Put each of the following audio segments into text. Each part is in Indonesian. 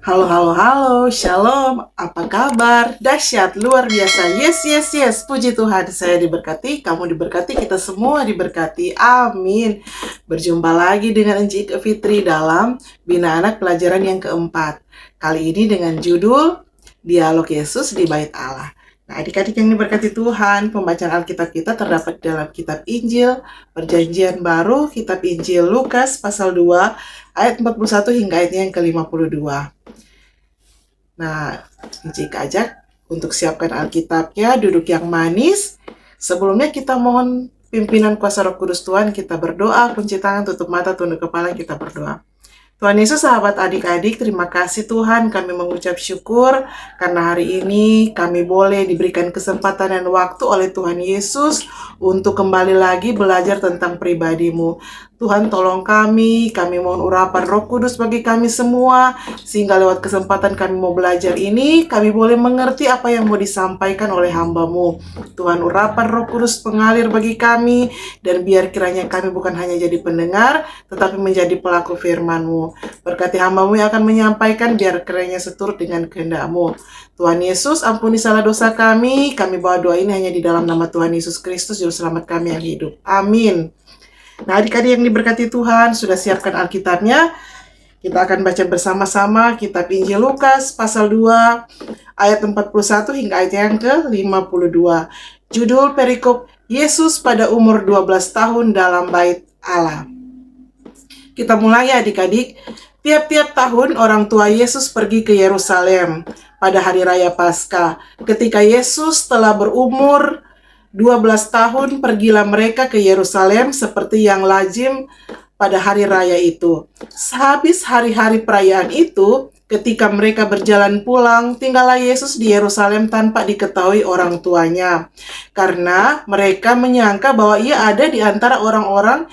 Halo, halo, halo, shalom, apa kabar? Dahsyat, luar biasa, yes, yes, yes, puji Tuhan, saya diberkati, kamu diberkati, kita semua diberkati, amin. Berjumpa lagi dengan Enci Ike Fitri dalam Bina Anak pelajaran yang keempat. Kali ini dengan judul Dialog Yesus di Bait Allah. Nah, adik-adik yang diberkati Tuhan, pembacaan Alkitab kita terdapat dalam kitab Injil, Perjanjian Baru, kitab Injil Lukas pasal 2, ayat 41 hingga ayatnya yang ke-52. Nah, jika ajak untuk siapkan Alkitabnya, duduk yang manis. Sebelumnya kita mohon pimpinan kuasa Roh Kudus Tuhan, kita berdoa, kunci tangan, tutup mata, tunduk kepala, kita berdoa. Tuhan Yesus, sahabat adik-adik, terima kasih Tuhan, kami mengucap syukur karena hari ini kami boleh diberikan kesempatan dan waktu oleh Tuhan Yesus untuk kembali lagi belajar tentang pribadi-Mu. Tuhan tolong kami mohon urapan Roh Kudus bagi kami semua, sehingga lewat kesempatan kami mau belajar ini, kami boleh mengerti apa yang mau disampaikan oleh hamba-Mu. Tuhan, urapan Roh Kudus pengalir bagi kami, dan biar kiranya kami bukan hanya jadi pendengar, tetapi menjadi pelaku firman-Mu. Berkati hamba-Mu yang akan menyampaikan, biar kiranya seturut dengan kehendak-Mu. Tuhan Yesus, ampuni salah dosa kami bawa doa ini hanya di dalam nama Tuhan Yesus Kristus, Juru Selamat kami yang hidup. Amin. Nah, adik-adik yang diberkati Tuhan, sudah siapkan Alkitabnya. Kita akan baca bersama-sama kitab Injil Lukas pasal 2 ayat 41 hingga ayat yang ke-52. Judul perikop Yesus pada umur 12 tahun dalam Bait Allah. Kita mulai ya adik-adik. Tiap-tiap tahun orang tua Yesus pergi ke Yerusalem pada hari raya Paskah. Ketika Yesus telah berumur 12 tahun, pergilah mereka ke Yerusalem seperti yang lazim pada hari raya itu. Sehabis hari-hari perayaan itu, ketika mereka berjalan pulang, tinggallah Yesus di Yerusalem tanpa diketahui orang tuanya. Karena mereka menyangka bahwa ia ada di antara orang-orang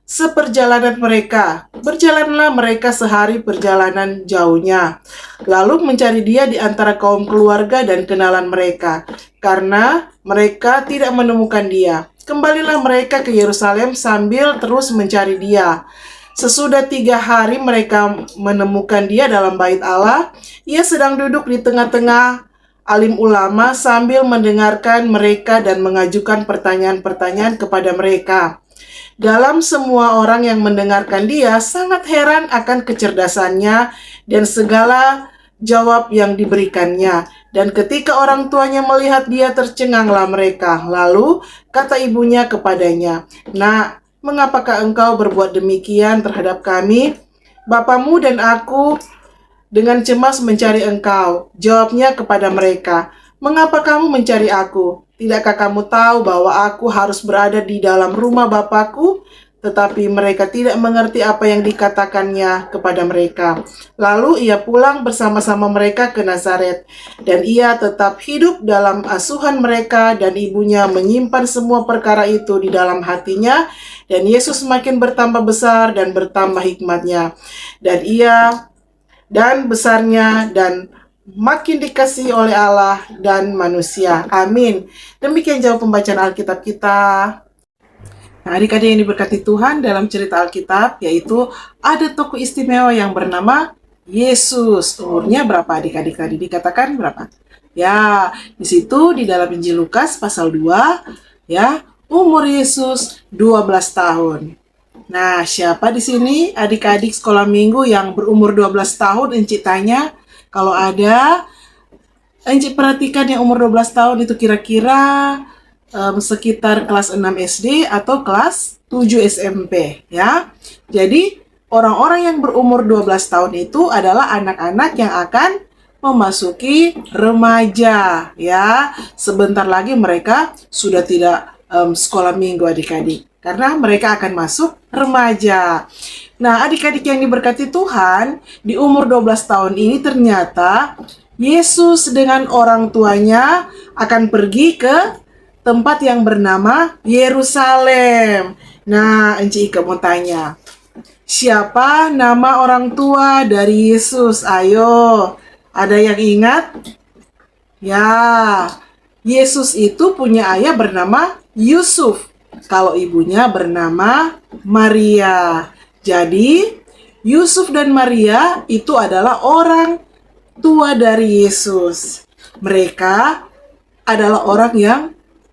seperjalanan mereka. Berjalanlah mereka sehari perjalanan jauhnya, lalu mencari dia di antara kaum keluarga dan kenalan mereka. Karena mereka tidak menemukan dia, kembalilah mereka ke Yerusalem sambil terus mencari dia. Sesudah 3 hari mereka menemukan dia dalam bait Allah. Ia sedang duduk di tengah-tengah alim ulama sambil mendengarkan mereka dan mengajukan pertanyaan-pertanyaan kepada mereka. Dalam semua orang yang mendengarkan dia sangat heran akan kecerdasannya dan segala jawab yang diberikannya. Dan ketika orang tuanya melihat dia, tercenganglah mereka. Lalu kata ibunya kepadanya, "Nak, mengapakah engkau berbuat demikian terhadap kami? Bapamu dan aku dengan cemas mencari engkau." Jawabnya kepada mereka, "Mengapa kamu mencari aku? Tidakkah kamu tahu bahwa aku harus berada di dalam rumah Bapakku?" Tetapi mereka tidak mengerti apa yang dikatakannya kepada mereka. Lalu ia pulang bersama-sama mereka ke Nazaret, dan ia tetap hidup dalam asuhan mereka, dan ibunya menyimpan semua perkara itu di dalam hatinya. Dan Yesus semakin bertambah besar dan bertambah hikmatnya, dan besarnya, dan makin dikasihi oleh Allah dan manusia. Amin. Demikian jawab pembacaan Alkitab kita. Nah, adik-adik yang diberkati Tuhan, dalam cerita Alkitab, yaitu ada tokoh istimewa yang bernama Yesus. Umurnya berapa adik-adik tadi? Dikatakan berapa? Ya, di situ di dalam Injil Lukas pasal 2, ya, umur Yesus 12 tahun. Nah, siapa di sini adik-adik sekolah minggu yang berumur 12 tahun? Enci tanya, kalau ada, Enci perhatikan yang umur 12 tahun itu kira-kira sekitar kelas 6 SD atau kelas 7 SMP, ya. Jadi, orang-orang yang berumur 12 tahun itu adalah anak-anak yang akan memasuki remaja, ya. Sebentar lagi mereka sudah tidak sekolah minggu adik-adik, karena mereka akan masuk remaja. Nah, adik-adik yang diberkati Tuhan, di umur 12 tahun ini ternyata Yesus dengan orang tuanya akan pergi ke tempat yang bernama Yerusalem. Nah, Enci Ika mau tanya, siapa nama orang tua dari Yesus? Ayo, ada yang ingat? Ya, Yesus itu punya ayah bernama Yusuf. Kalau ibunya bernama Maria. Jadi, Yusuf dan Maria itu adalah orang tua dari Yesus. Mereka adalah orang yang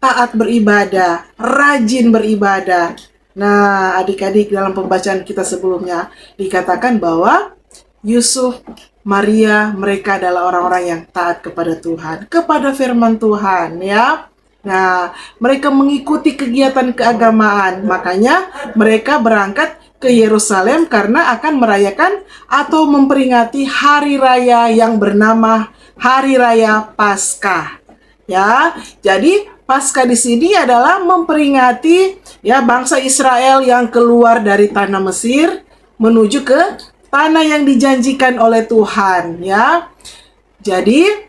taat beribadah, rajin beribadah. Nah, adik-adik, dalam pembacaan kita sebelumnya dikatakan bahwa Yusuf, Maria, mereka adalah orang-orang yang taat kepada Tuhan, kepada firman Tuhan, ya. Nah, mereka mengikuti kegiatan keagamaan. Makanya mereka berangkat ke Yerusalem karena akan merayakan atau memperingati hari raya yang bernama Hari Raya Paskah. Ya, jadi Paskah di sini adalah memperingati ya bangsa Israel yang keluar dari tanah Mesir menuju ke tanah yang dijanjikan oleh Tuhan, ya. Jadi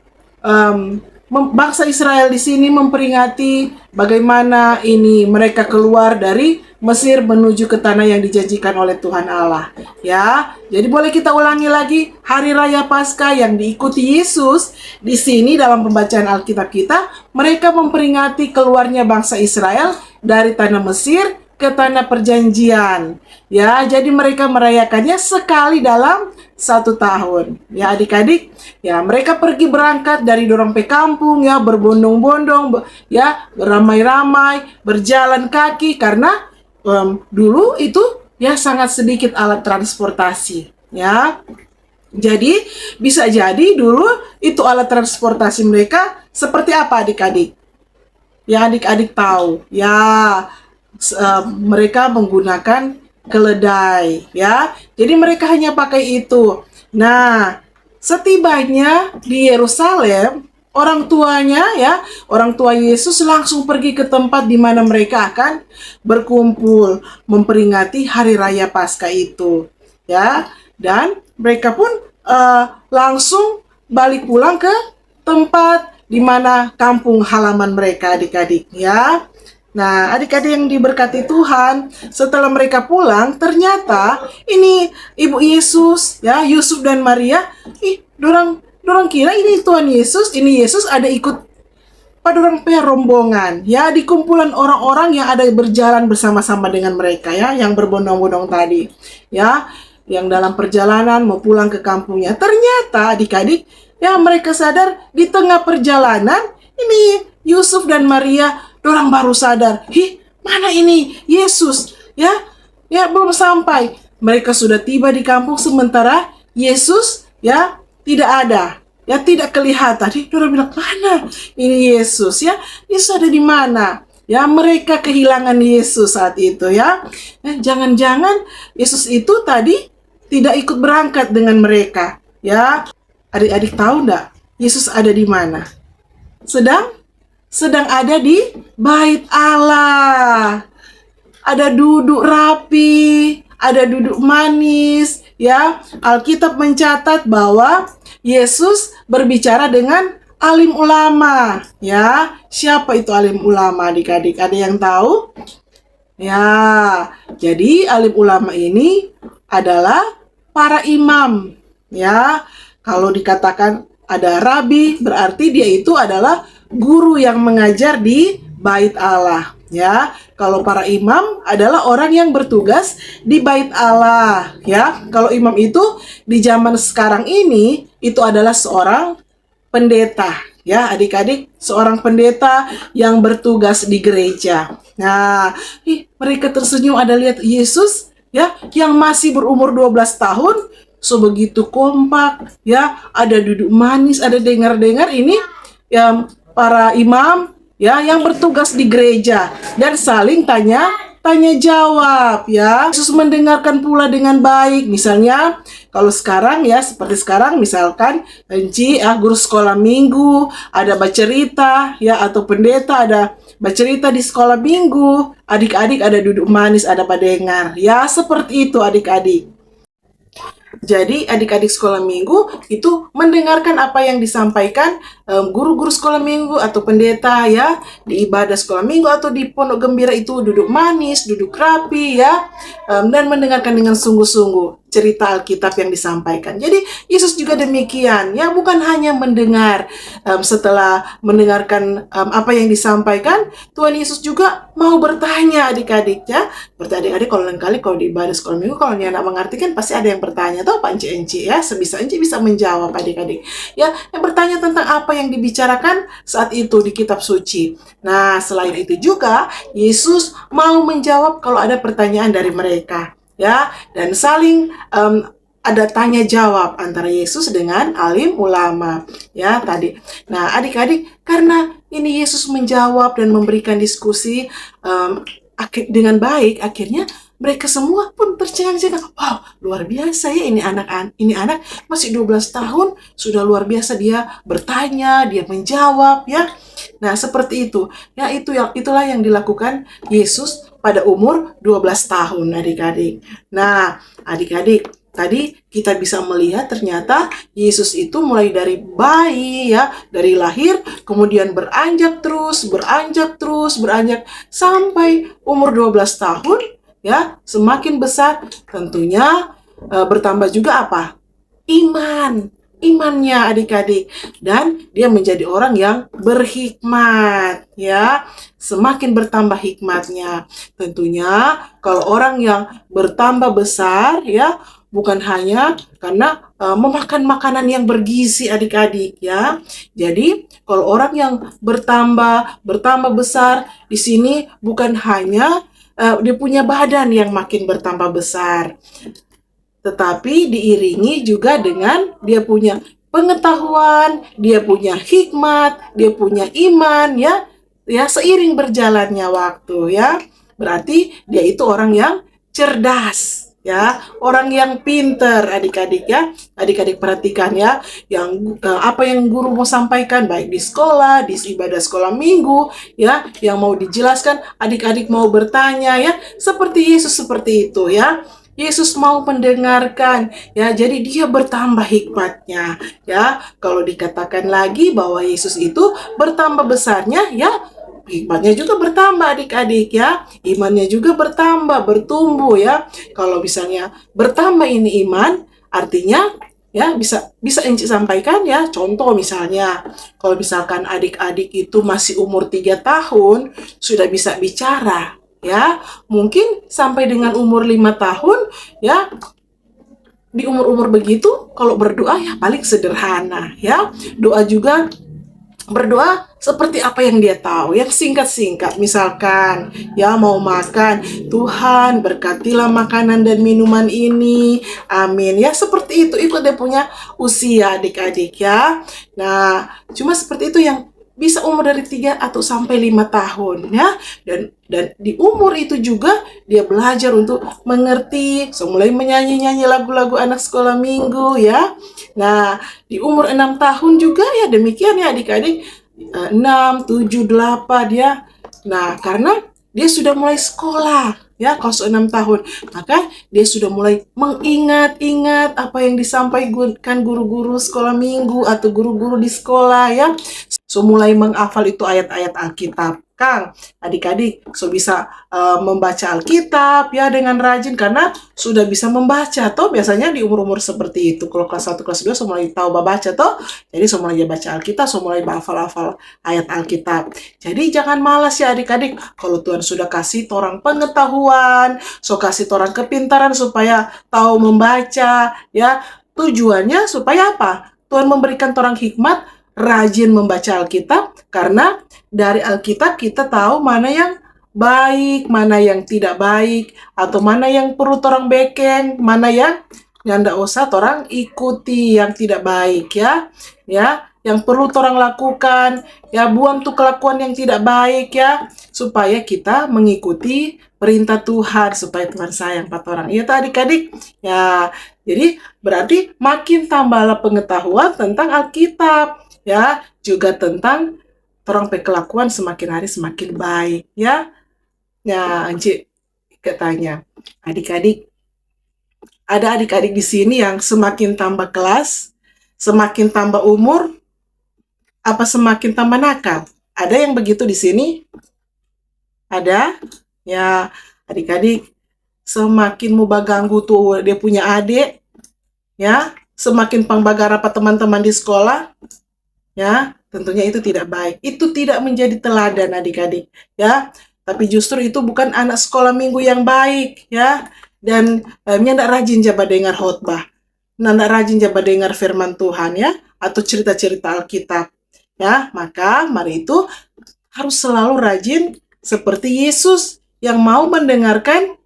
bangsa Israel di sini memperingati bagaimana ini mereka keluar dari Mesir menuju ke tanah yang dijanjikan oleh Tuhan Allah. Ya, jadi boleh kita ulangi lagi Hari Raya Paskah yang diikuti Yesus. Di sini dalam pembacaan Alkitab kita, mereka memperingati keluarnya bangsa Israel dari tanah Mesir ke tanah perjanjian. Ya, jadi mereka merayakannya sekali dalam 1 tahun. Ya, adik-adik, ya mereka pergi berangkat dari dorong pe kampung, ya berbondong-bondong, ya beramai-ramai, berjalan kaki karena dulu itu ya sangat sedikit alat transportasi. Ya, jadi bisa jadi dulu itu alat transportasi mereka seperti apa, adik-adik? Ya, adik-adik tahu. Ya, mereka menggunakan keledai, ya. Jadi mereka hanya pakai itu. Nah, setibanya di Yerusalem, orang tuanya ya, orang tua Yesus langsung pergi ke tempat di mana mereka akan berkumpul memperingati hari raya Paskah itu, ya. Dan mereka pun langsung balik pulang ke tempat di mana kampung halaman mereka, adik-adik, ya. Nah, adik-adik yang diberkati Tuhan, setelah mereka pulang, ternyata ini Ibu Yesus, ya, Yusuf dan Maria, dorang kira ini Tuhan Yesus, ini Yesus ada ikut pada orang rombongan, ya, di kumpulan orang-orang yang ada berjalan bersama-sama dengan mereka, ya, yang berbondong-bondong tadi, ya, yang dalam perjalanan mau pulang ke kampungnya. Ternyata adik-adik, ya, mereka sadar di tengah perjalanan ini Yusuf dan Maria, dorang baru sadar, mana ini Yesus? Ya, belum sampai. Mereka sudah tiba di kampung sementara Yesus, ya, tidak ada. Ya, tidak kelihatan. Dorang bilang, mana ini Yesus? Ya, Yesus ada di mana? Ya, mereka kehilangan Yesus saat itu, ya. Jangan-jangan Yesus itu tadi tidak ikut berangkat dengan mereka. Ya, adik-adik tahu enggak? Yesus ada di mana? Sedang ada di bait Allah. Ada duduk rapi, ada duduk manis, ya. Alkitab mencatat bahwa Yesus berbicara dengan alim ulama, ya. Siapa itu alim ulama, adik-adik? Ada yang tahu? Ya, jadi alim ulama ini adalah para imam, ya. Kalau dikatakan ada rabi, berarti dia itu adalah guru yang mengajar di bait Allah, ya. Kalau para imam adalah orang yang bertugas di bait Allah, ya. Kalau imam itu di zaman sekarang ini itu adalah seorang pendeta, ya, adik-adik, seorang pendeta yang bertugas di gereja. Nah, mereka tersenyum, ada lihat Yesus, ya, yang masih berumur 12 tahun, begitu kompak, ya, ada duduk manis, ada dengar-dengar ini ya para imam, ya, yang bertugas di gereja dan saling tanya jawab, ya. Yesus mendengarkan pula dengan baik. Misalnya kalau sekarang, ya, seperti sekarang misalkan guru sekolah minggu ada bercerita, ya, atau pendeta ada bercerita di sekolah minggu, adik-adik ada duduk manis, ada pendengar, ya, seperti itu adik-adik. Jadi adik-adik sekolah minggu itu mendengarkan apa yang disampaikan guru-guru sekolah minggu atau pendeta, ya, di ibadah sekolah minggu atau di pondok gembira itu duduk manis, duduk rapi, ya, dan mendengarkan dengan sungguh-sungguh. cerita Alkitab yang disampaikan. Jadi Yesus juga demikian, ya, bukan hanya mendengar. Setelah mendengarkan apa yang disampaikan, Tuhan Yesus juga mau bertanya, adik-adik, ya. Berarti adik-adik kalau lain kali kalau di ibadah sekolah minggu, kalau anak mengerti kan pasti ada yang bertanya, tuh apa enci-enci, ya, sebisa enci bisa menjawab, adik-adik, ya, yang bertanya tentang apa yang dibicarakan saat itu di kitab suci. Nah, selain itu juga Yesus mau menjawab kalau ada pertanyaan dari mereka, ya, dan saling ada tanya jawab antara Yesus dengan alim ulama, ya, tadi. Nah, adik-adik, karena ini Yesus menjawab dan memberikan diskusi dengan baik, akhirnya mereka semua pun tercengang-cengang. Wow, luar biasa ya, ini anak masih 12 tahun sudah luar biasa, dia bertanya, dia menjawab, ya. Nah, seperti itu. Ya, itulah yang dilakukan Yesus pada umur 12 tahun, adik-adik. Nah, adik-adik, tadi kita bisa melihat ternyata Yesus itu mulai dari bayi, ya, dari lahir, kemudian beranjak terus, beranjak sampai umur 12 tahun, ya, semakin besar tentunya bertambah juga apa? Imannya, adik-adik, dan dia menjadi orang yang berhikmat, ya, semakin bertambah hikmatnya. Tentunya kalau orang yang bertambah besar, ya, bukan hanya karena memakan makanan yang bergizi, adik-adik, ya. Jadi kalau orang yang bertambah besar di sini bukan hanya dia punya badan yang makin bertambah besar, tetapi diiringi juga dengan dia punya pengetahuan, dia punya hikmat, dia punya iman, ya, ya, seiring berjalannya waktu, ya. Berarti dia itu orang yang cerdas, ya, orang yang pinter, adik-adik, ya. Adik-adik perhatikan, ya, yang apa yang guru mau sampaikan baik di sekolah, di ibadah sekolah minggu, ya, yang mau dijelaskan, adik-adik mau bertanya, ya, seperti Yesus seperti itu, ya. Yesus mau mendengarkan, ya, jadi dia bertambah hikmatnya, ya. Kalau dikatakan lagi bahwa Yesus itu bertambah besarnya, ya, hikmatnya juga bertambah, adik-adik, ya. Imannya juga bertambah, bertumbuh, ya. Kalau misalnya bertambah ini iman, artinya, ya, bisa Enci sampaikan, ya, contoh misalnya kalau misalkan adik-adik itu masih umur 3 tahun sudah bisa bicara, ya, mungkin sampai dengan umur 5 tahun, ya, di umur-umur begitu kalau berdoa ya paling sederhana, ya, doa juga berdoa seperti apa yang dia tahu, yang singkat-singkat. Misalkan, ya, mau makan, Tuhan berkatilah makanan dan minuman ini, amin, ya, seperti itu. Ikut dia punya usia, adik-adik, ya. Nah, cuma seperti itu yang bisa umur dari 3 atau sampai 5 tahun, ya. Dan di umur itu juga dia belajar untuk mengerti, mulai menyanyi-nyanyi lagu-lagu anak sekolah minggu, ya. Nah, di umur 6 tahun juga ya demikian, ya, adik-adik. 6, 7, 8, ya. Nah, karena dia sudah mulai sekolah, ya, kalau 6 tahun, maka dia sudah mulai mengingat-ingat apa yang disampaikan guru-guru sekolah minggu atau guru-guru di sekolah, ya. Mulai menghafal itu ayat-ayat Alkitab. Kang, adik-adik bisa membaca Alkitab, ya, dengan rajin karena sudah bisa membaca. Toh biasanya di umur-umur seperti itu, kalau kelas 1, kelas 2 mulai tahu baca toh. Jadi mulai baca Alkitab, mulai menghafal-hafal ayat Alkitab. Jadi jangan malas, ya, adik-adik. Kalau Tuhan sudah kasih torang pengetahuan, kasih torang kepintaran supaya tahu membaca, ya. Tujuannya supaya apa? Tuhan memberikan torang hikmat, rajin membaca Alkitab, karena dari Alkitab kita tahu mana yang baik, mana yang tidak baik, atau mana yang perlu torang beken, mana yang ndak usah torang ikuti yang tidak baik, ya. Ya, yang perlu torang lakukan, ya, buang tuh kelakuan yang tidak baik, ya, supaya kita mengikuti perintah Tuhan, supaya Tuhan sayang pada orang. Iya, adik-adik. Ya, jadi berarti makin tambahlah pengetahuan tentang Alkitab, ya, juga tentang orang kelakuan semakin hari semakin baik, ya. Ya, Anci katanya, adik-adik, ada adik-adik di sini yang semakin tambah kelas, semakin tambah umur, apa semakin tambah nakal? Ada yang begitu di sini? Ada? Ya, adik-adik, semakin mau baganggu tuh dia punya adik, ya, semakin pangbagara apa teman-teman di sekolah, ya, tentunya itu tidak baik. Itu tidak menjadi teladan adik-adik, ya. Tapi justru itu bukan anak sekolah minggu yang baik, ya. Dan ndak rajin jaba dengar khotbah, ndak rajin jaba dengar firman Tuhan, ya, atau cerita-cerita Alkitab, ya. Maka mari itu harus selalu rajin seperti Yesus yang mau mendengarkan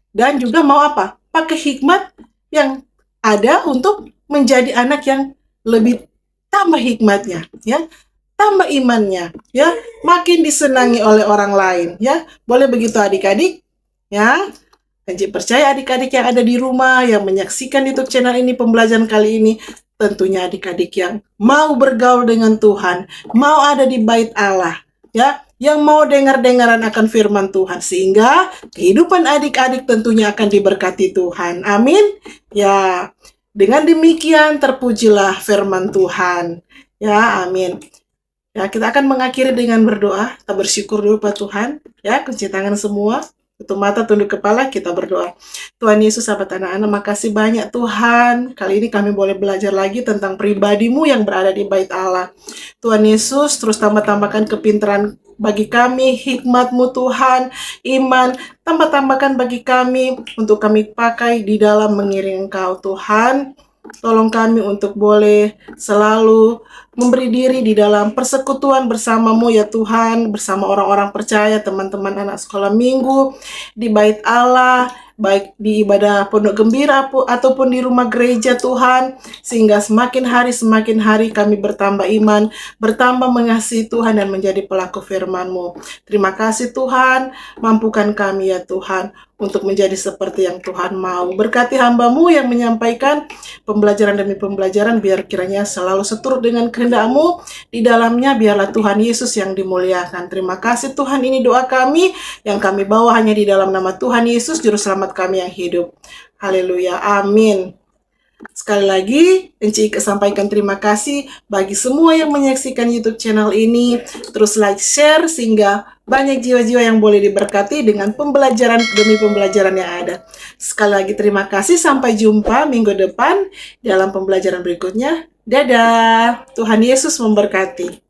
dan juga mau apa? Pakai hikmat yang ada untuk menjadi anak yang lebih tambah hikmatnya, ya, tambah imannya, ya, makin disenangi oleh orang lain, ya. Boleh begitu adik-adik, ya. Anji percaya adik-adik yang ada di rumah yang menyaksikan YouTube channel ini, pembelajaran kali ini, tentunya adik-adik yang mau bergaul dengan Tuhan, mau ada di bait Allah, ya, yang mau dengar-dengaran akan firman Tuhan, sehingga kehidupan adik-adik tentunya akan diberkati Tuhan. Amin. Ya, dengan demikian terpujilah firman Tuhan. Ya, amin. Ya, kita akan mengakhiri dengan berdoa. Kita bersyukur dulu Pak Tuhan. Ya, kunci tangan semua. Tutup mata, tunduk kepala, kita berdoa. Tuhan Yesus, sahabat anak-anak, makasih banyak Tuhan. Kali ini kami boleh belajar lagi tentang pribadi-Mu yang berada di bait Allah. Tuhan Yesus, terus tambah-tambahkan kepintaran bagi kami, hikmat-Mu Tuhan, iman, tambah-tambahkan bagi kami, untuk kami pakai di dalam mengiring Engkau Tuhan. Tolong kami untuk boleh selalu memberi diri di dalam persekutuan bersama-Mu ya Tuhan, bersama orang-orang percaya, teman-teman anak sekolah minggu, di bait Allah, baik di ibadah pondok gembira ataupun di rumah gereja Tuhan, sehingga semakin hari kami bertambah iman, bertambah mengasihi Tuhan dan menjadi pelaku firman-Mu. Terima kasih Tuhan, mampukan kami ya Tuhan, untuk menjadi seperti yang Tuhan mau. Berkati hamba-Mu yang menyampaikan pembelajaran demi pembelajaran, biar kiranya selalu seturut dengan kehendak-Mu. Di dalamnya biarlah Tuhan Yesus yang dimuliakan. Terima kasih Tuhan, ini doa kami yang kami bawa hanya di dalam nama Tuhan Yesus, Juru Selamat kami yang hidup. Haleluya, amin. Sekali lagi, Enci sampaikan terima kasih bagi semua yang menyaksikan YouTube channel ini. Terus like, share, sehingga banyak jiwa-jiwa yang boleh diberkati dengan pembelajaran demi pembelajaran yang ada. Sekali lagi terima kasih, sampai jumpa minggu depan dalam pembelajaran berikutnya. Dadah, Tuhan Yesus memberkati.